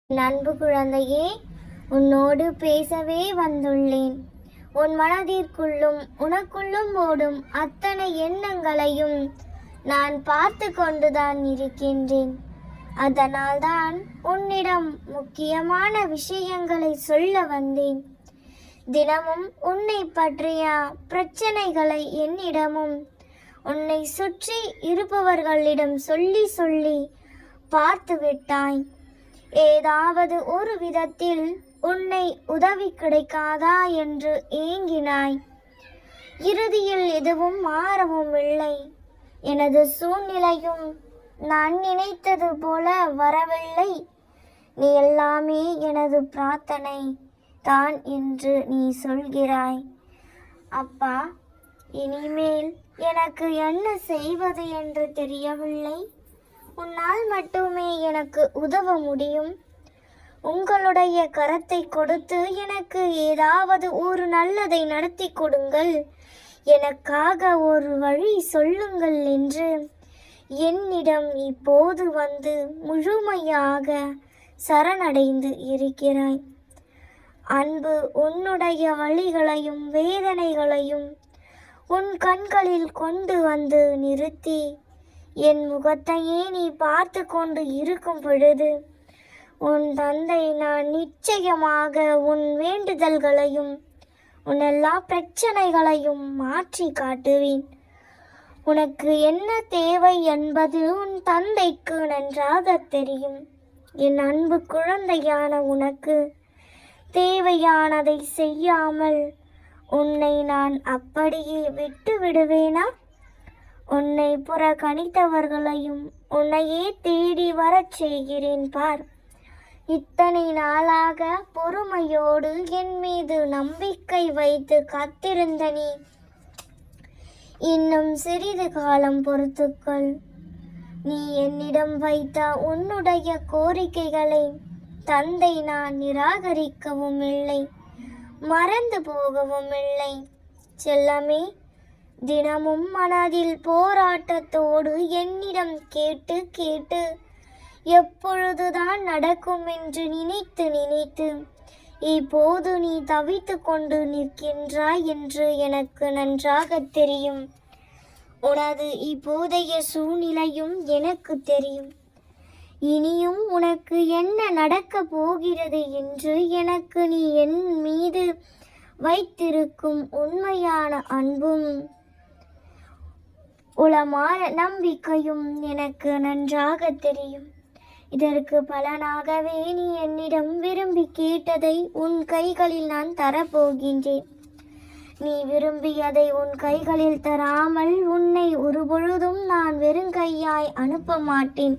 அன்பு குழந்தையே, உன்னோடு பேசவே வந்துள்ளேன். உன் மனதிற்குள்ளும் உனக்குள்ளும் ஓடும் அத்தனை எண்ணங்களையும் நான் பார்த்து கொண்டுதான் இருக்கின்றேன். அதனால்தான் உன்னிடம் முக்கியமான விஷயங்களை சொல்ல வந்தேன். தினமும் உன்னை பற்றிய பிரச்சனைகளை என்னிடமும் உன்னை சுற்றி இருப்பவர்களிடம் சொல்லி சொல்லி பார்த்து விட்டாய். ஏதாவது ஒரு விதத்தில் உன்னை உதவி கிடைக்காதா என்று ஏங்கினாய். இறுதியில் எதுவும் மாறவும் இல்லை. எனது சூழ்நிலையும் நான் நினைத்தது போல வரவில்லை. நீ எல்லாமே எனது பிரார்த்தனை தான் என்று நீ சொல்கிறாய். அப்பா, இனிமேல் எனக்கு என்ன செய்வது என்று தெரியவில்லை. உன்னால் மட்டுமே எனக்கு உதவ முடியும். உங்களுடைய கரத்தை கொடுத்து எனக்கு ஏதாவது ஒரு நல்லதை நடத்தி கொடுங்கள், எனக்காக ஒரு வழி சொல்லுங்கள் என்று என்னிடம் இப்போது வந்து முழுமையாக சரணடைந்து இருக்கிறாய். அன்பு உன்னுடைய வழிகளையும் வேதனைகளையும் உன் கண்களில் கொண்டு வந்து நிறுத்தி என் முகத்தையே நீ பார்த்து கொண்டு இருக்கும் பொழுது உன் தந்தை நான் நிச்சயமாக உன் வேண்டுதல்களையும் உன் எல்லா பிரச்சனைகளையும் மாற்றி காட்டுவேன். உனக்கு என்ன தேவை என்பது உன் தந்தைக்கு நன்றாக தெரியும். என் அன்பு குழந்தையான உனக்கு தேவையானதை செய்யாமல் உன்னை நான் அப்படியே விட்டு விடுவேனா? உன்னை புறக்கணித்தவர்களையும் உன்னையே தேடி வரச் செய்கிறேன் பார். இத்தனை நாளாக பொறுமையோடு என் மீது நம்பிக்கை வைத்து காத்திருந்த நீ இன்னும் சிறிது காலம் பொறுத்துக்கொள். நீ என்னிடம் வைத்த உன்னுடைய கோரிக்கைகளை தந்தை நான் நிராகரிக்கவும் இல்லை, மறந்து போகவும் இல்லை. செல்லமே, தினமும் மனதில் போராட்டத்தோடு என்னிடம் கேட்டு கேட்டு எப்பொழுதுதான் நடக்கும் என்று நினைத்து நினைத்து இப்போது நீ தவித்து கொண்டு நிற்கின்றாய் என்று எனக்கு நன்றாக தெரியும். உனது இப்போதைய சூழ்நிலையும் எனக்கு தெரியும். இனியும் உனக்கு என்ன நடக்கப் போகிறது என்று எனக்கு நீ என் மீது வைத்திருக்கும் உண்மையான அன்பும் உளமான நம்பிக்கையும் எனக்கு நன்றாக தெரியும். இதற்கு பலனாகவே நீ என்னிடம் விரும்பி கேட்டதை உன் கைகளில் நான் தரப்போகின்றேன். நீ விரும்பியதை உன் கைகளில் தராமல் உன்னை ஒருபொழுதும் நான் வெறுங்கையாய் அனுப்ப மாட்டேன்.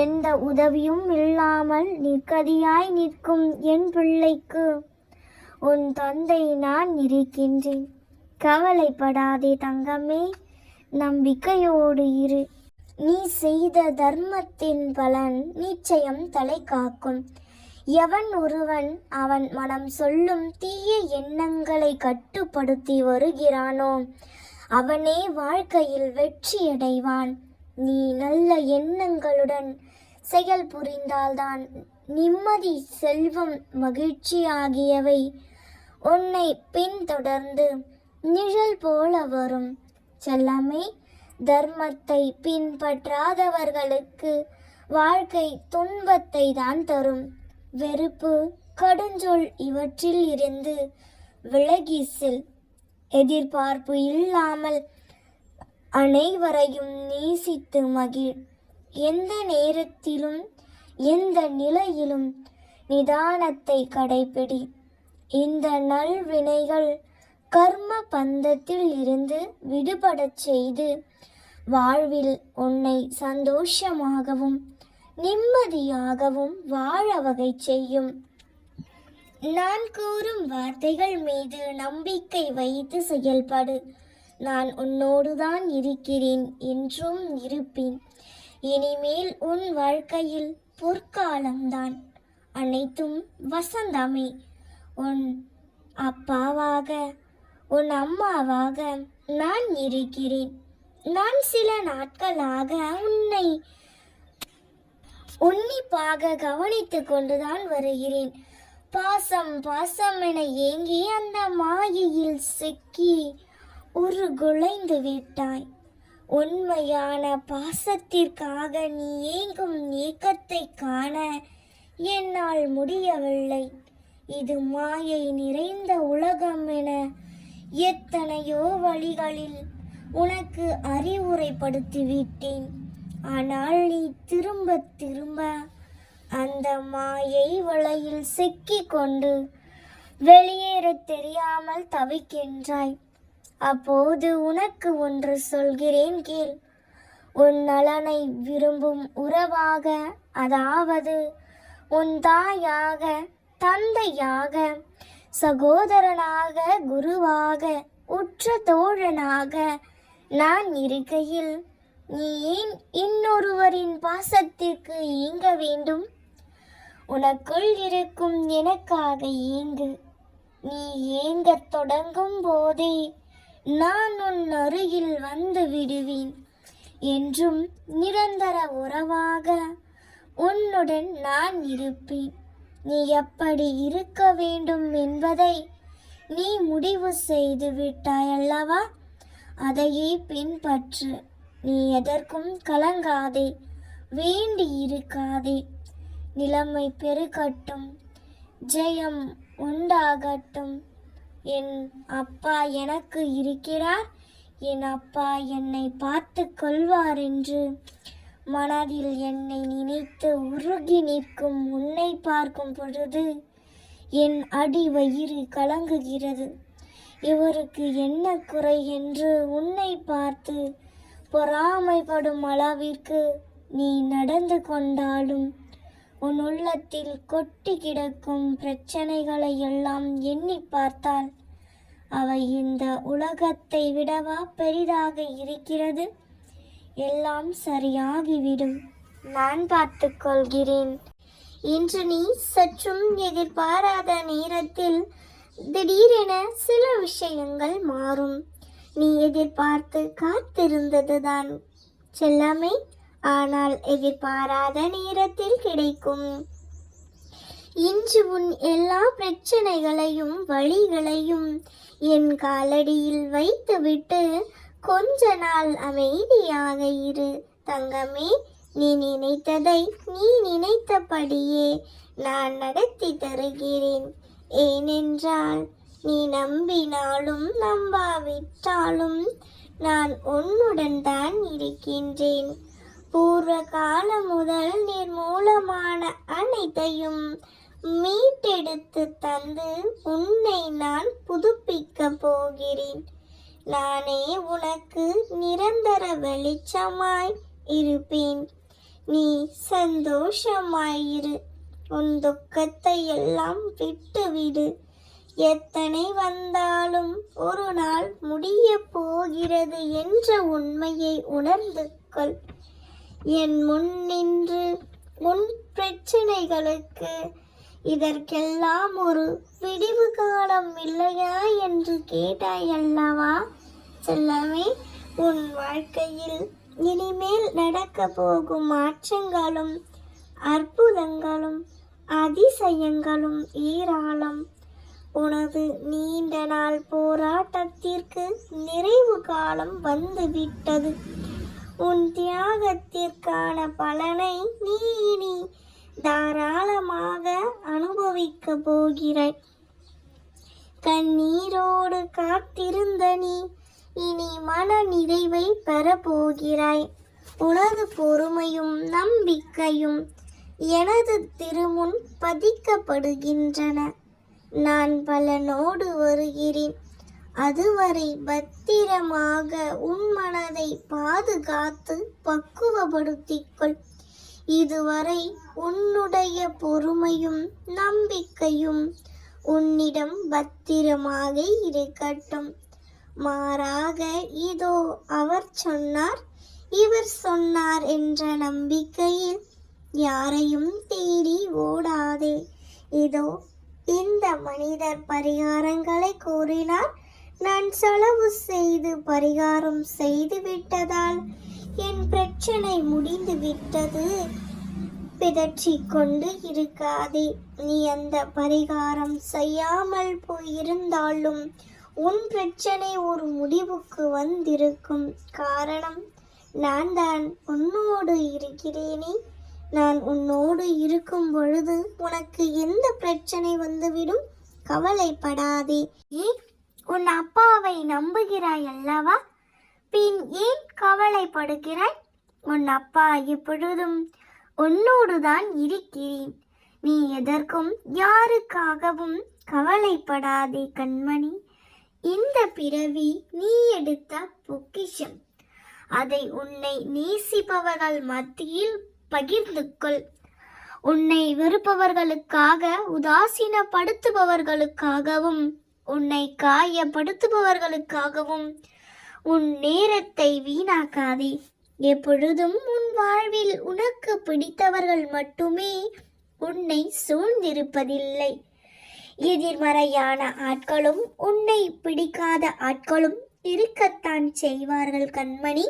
எந்த உதவியும் இல்லாமல் நிற்கதியாய் நிற்கும் என் பிள்ளைக்கு உன் தந்தை நான் இருக்கின்றேன். கவலைப்படாதே தங்கமே, நம்பிக்கையோடு இரு. நீ செய்த தர்மத்தின் பலன் நிச்சயம் தலை காக்கும். எவன் ஒருவன் அவன் மனம் சொல்லும் தீய எண்ணங்களை கட்டுப்படுத்தி வருகிறானோ அவனே வாழ்க்கையில் வெற்றியடைவான். நீ நல்ல எண்ணங்களுடன் செயல் புரிந்தால்தான் நிம்மதி, செல்வம், மகிழ்ச்சி ஆகியவை உன்னை பின்தொடர்ந்து நிழல் போல வரும். செல்லமே, தர்மத்தை பின்பற்றாதவர்களுக்கு வாழ்க்கை துன்பத்தை தான் தரும். வெறுப்பு, கடுஞ்சொல் இவற்றில் இருந்து விலகி செல். எதிர்பார்ப்பு இல்லாமல் அனைவரையும் நேசித்து மகிழ். எந்த நேரத்திலும் எந்த நிலையிலும் நிதானத்தை கடைபிடி. இந்த நல்வினைகள் கர்ம பந்தத்தில் இருந்து விடுபடச் செய்து வாழ்வில் உன்னை சந்தோஷமாகவும் நிம்மதியாகவும் வாழ வகை செய்யும். நான் கூறும் வார்த்தைகள் மீது நம்பிக்கை வைத்து செயல்படு. நான் உன்னோடுதான் இருக்கிறேன், என்றும் இருப்பேன். இனிமேல் உன் வாழ்க்கையில் பொற்காலம்தான். அனைத்தும் வசந்தமே. உன் அப்பாவாக, உன் அம்மாவாக நான் இருக்கிறேன். நான் சில நாட்களாக உன்னை உன்னிப்பாக கவனித்து கொண்டுதான் வருகிறேன். பாசம் பாசம் என ஏங்கி அந்த மாயையில் சிக்கி உருகுலைந்து விட்டாய். உண்மையான பாசத்திற்காக நீ ஏங்கும் ஏக்கத்தை காண என்னால் முடியவில்லை. இது மாயை நிறைந்த உலகம் என எத்தனையோ வழிகளில் உனக்கு அறிவுரைப்படுத்திவிட்டேன். ஆனால் நீ திரும்ப திரும்ப அந்த மாயை வலையில் சிக்கிக் கொண்டு வெளியேற தெரியாமல் தவிக்கின்றாய். அப்போது உனக்கு ஒன்று சொல்கிறேன் கேள். உன் நலனை விரும்பும் உறவாக, அதாவது உன் தாயாக, தந்தையாக, சகோதரனாக, குருவாக, உற்ற தோழனாக நான் இருக்கையில் நீ ஏன் இன்னொருவரின் பாசத்திற்கு ஏங்க வேண்டும்? உனக்குள் இருக்கும் எனக்காக ஏங்கு. நீ ஏங்கத் தொடங்கும் போதே நான் உன் அருகில் வந்து விடுவேன். என்றும் நிரந்தர உறவாக உன்னுடன் நான் இருப்பேன். நீ எப்படி இருக்க வேண்டும் என்பதை நீ முடிவு செய்து விட்டாய் அல்லவா? அதையே பின்பற்று. நீ எதற்கும் கலங்காதே, வேண்டி இருக்காதே. நிலைமை பெருகட்டும், ஜெயம் உண்டாகட்டும். என் அப்பா எனக்கு இருக்கிறார், என் அப்பா என்னை பார்த்து கொள்வார் என்று மனதில் என்னை நினைத்து உருகி நிற்கும் உன்னை பார்க்கும் பொழுது என் அடி வயிறு கலங்குகிறது. இவருக்கு என்ன குறை என்று உன்னை பார்த்து பொறாமைப்படும் அளவிற்கு நீ நடந்து கொண்டாலும் உன் உள்ளத்தில் கொட்டி கிடக்கும் பிரச்சனைகளை எல்லாம் எண்ணி பார்த்தால் அவை இந்த உலகத்தை விடவா பெரிதாக இருக்கிறது? எல்லாம் சரியாகிவிடும். நான் பார்த்து கொள்கிறேன். இன்று நீ சற்றும் எதிர்பாராத நேரத்தில் திடீரென சில விஷயங்கள் மாறும். நீ எதிர்பார்த்து காத்திருந்ததுதான் செல்லமே, ஆனால் எதிர்பாராத நேரத்தில் கிடைக்கும். இன்று உன் எல்லா பிரச்சனைகளையும் வழிகளையும் என் காலடியில் வைத்துவிட்டு கொஞ்ச நாள் அமைதியாக இரு தங்கமே. நீ நினைத்ததை நீ நினைத்தபடியே நான் நடத்தி தருகிறேன். ஏனென்றால் நீ நம்பினாலும் நம்பாவிட்டாலும் நான் உன்னுடன் தான் இருக்கின்றேன். பூர்வ காலம் முதல் நிர்மூலமான அனைத்தையும் மீட்டெடுத்து தந்து உன்னை நான் புதுப்பிக்க போகிறேன். நானே உனக்கு நிரந்தர வெளிச்சமாய் இருப்பேன். நீ சந்தோஷமாயிரு. உன் துக்கத்தை எல்லாம் விட்டுவிடு. எத்தனை வந்தாலும் ஒரு நாள் முடிய போகிறது என்ற உண்மையை உணர்ந்து கொள். என் முன் நின்று உன் பிரச்சனைகளுக்கு இதற்கெல்லாம் ஒரு விடிவு காலம் இல்லையா என்று கேட்டாய் அல்லவா செல்லமே? உன் வாழ்க்கையில் இனிமேல் நடக்க போகும் மாற்றங்களும் அற்புதங்களும் அதிசயங்களும் ஏராளம். உனது நீண்ட நாள் போராட்டத்திற்கு நிறைவு காலம் வந்துவிட்டது. உன் தியாகத்திற்கான பலனை நீ இனி தாராளமாக அனுபவிக்க போகிறாய். கண்ணீரோடு காத்திருந்த நீ இனி மன நிறைவை பெறப்போகிறாய். உனது பொறுமையும் நம்பிக்கையும் எனது திருமுன் பதிக்கப்படுகின்றன. நான் பலனோடு வருகிறேன். அதுவரை பத்திரமாக உன் மனதை பாதுகாத்து பக்குவப்படுத்திக்கொள். இதுவரை உன்னுடைய பொறுமையும் நம்பிக்கையும் உன்னிடம் பத்திரமாக இருக்கட்டும். மாறாக இதோ அவர் சொன்னார், இவர் சொன்னார் என்ற நம்பிக்கையில் யாரையும் தேடி ஓடாதே. இதோ இந்த மனிதர் பரிகாரங்களை கூறினார். நான் செலவு செய்து பரிகாரம் செய்து விட்டதால் என் பிரச்சனை முடிந்து விட்டது. பிதற்றிக் கொண்டு இருக்காதே. நீ அந்த பரிகாரம் செய்யாமல் போயிருந்தாலும் உன் பிரச்சனை ஒரு முடிவுக்கு வந்திருக்கும். காரணம், நான் தான் உன்னோடு இருக்கிறேனே. நான் உன்னோடு இருக்கும் பொழுது உனக்கு எந்த பிரச்சனை வந்துவிடும், கவலைப்படாதே. ஏன், உன் அப்பாவை நம்புகிறாய் அல்லவா? பின் ஏன் கவலைப்படுகிறாய்? உன் அப்பா எப்பொழுதும் உன்னோடுதான் இருக்கிறேன். நீ எதற்கும் யாருக்காகவும் கவலைப்படாதே கண்மணி. இந்த பிறவி நீ எடுத்த பொக்கிஷம். அதை உன்னை நேசிப்பவர்கள் மத்தியில் பகிர்ந்து கொள். உன்னை வெறுப்பவர்களுக்காக, உதாசீனப்படுத்துபவர்களுக்காகவும், உன்னை காயப்படுத்துபவர்களுக்காகவும் உன் நேரத்தை வீணாக்காதே. எப்பொழுதும் உன் வாழ்வில் உனக்கு பிடித்தவர்கள் மட்டுமே உன்னை சூழ்ந்திருப்பதில்லை. எதிர்மறையான ஆட்களும் உன்னை பிடிக்காத ஆட்களும் இருக்கத்தான் செய்வார்கள் கண்மணி.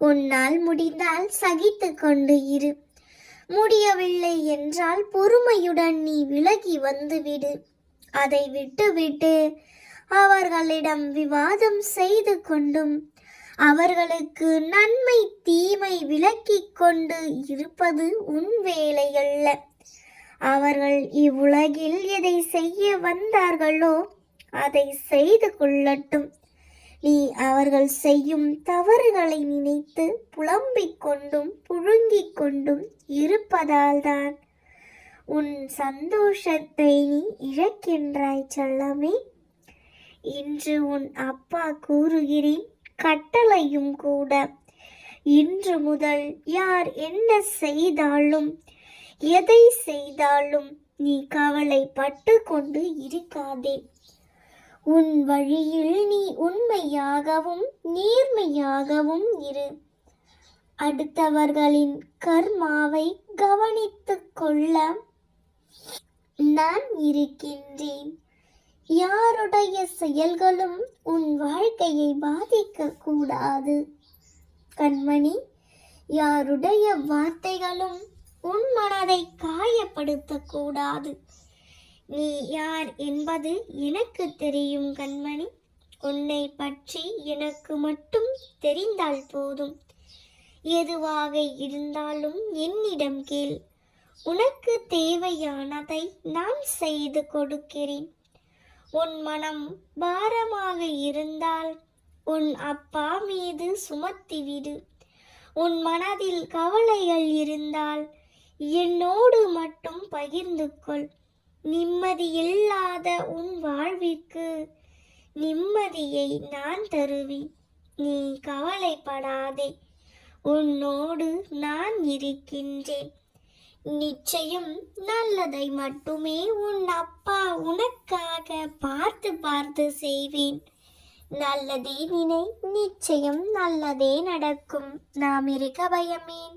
உன்னால் முடிந்தால் சகித்து கொண்டு இரு. முடியவில்லை என்றால் பொறுமையுடன் நீ விலகி வந்துவிடு. அதை விட்டுவிட்டு அவர்களிடம் விவாதம் செய்து கொண்டும் அவர்களுக்கு நன்மை தீமை விலக்கிக் கொண்டு இருப்பது உன் வேலையல்ல. அவர்கள் இவ்வுலகில் எதை செய்ய வந்தார்களோ அதை செய்து கொள்ளட்டும். நீ அவர்கள் செய்யும் தவறுகளை நினைத்து புலம்பிக் கொண்டும் புழுங்கிக் கொண்டும் இருப்பதால்தான் உன் சந்தோஷத்தை நீ இழக்கின்றாய் செல்லமே. இன்று உன் அப்பா கூறுகிறேன், கட்டளையும் கூட. இன்று முதல் யார் என்ன செய்தாலும் எதை செய்தாலும் நீ கவலைப்பட்டு கொண்டு இருக்காதே. உன் வழியில் நீ உண்மையாகவும் நேர்மையாகவும் இரு. அடுத்தவர்களின் கர்மாவை கவனித்துக் கொள்ள நான் இருக்கின்றேன். யாருடைய செயல்களும் உன் வாழ்க்கையை பாதிக்க கூடாது கண்மணி. யாருடைய வார்த்தைகளும் உன் மனதை காயப்படுத்தக்கூடாது. நீ யார் என்பது எனக்கு தெரியும் கண்மணி. உன்னை பற்றி எனக்கு மட்டும் தெரிந்தால் போதும். எதுவாக இருந்தாலும் என்னிடம் கேள். உனக்கு தேவையானதை நான் செய்து கொடுக்கிறேன். உன் மனம் பாரமாக இருந்தால் உன் அப்பா மீது சுமத்திவிடு. உன் மனதில் கவலைகள் இருந்தால் என்னோடு மட்டும் பகிர்ந்து கொள். நிம்மதியில்லாத உன் வாழ்விற்கு நிம்மதியை நான் தருவேன். நீ கவலைப்படாதே, உன்னோடு நான் இருக்கின்றேன். நிச்சயம் நல்லதை மட்டுமே உன் அப்பா உனக்காக பார்த்து பார்த்து செய்வேன். நல்லதே நினை, நிச்சயம் நல்லதே நடக்கும். நாம் இருக்க பயமேன்.